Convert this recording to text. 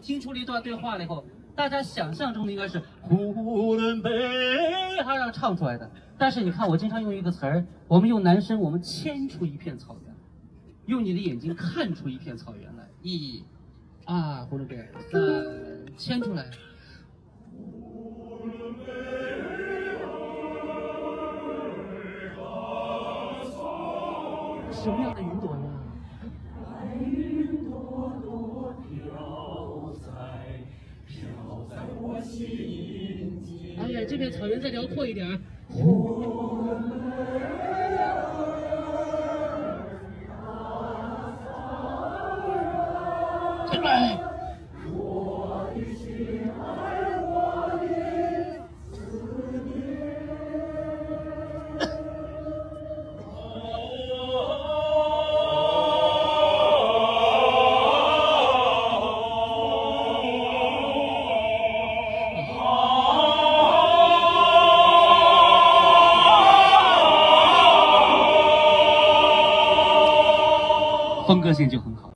听出了一段对话了以后，大家想象中的应该是呼伦贝尔要唱出来的。但是你看，我经常用一个词儿，我们用男声，我们牵出一片草原，用你的眼睛看出一片草原来。1、2，呼伦贝尔，3，牵出来。什么样的云朵呀？白云朵朵飘在我心间。哎呀，这片草原再辽阔一点。哎。风格性就很好。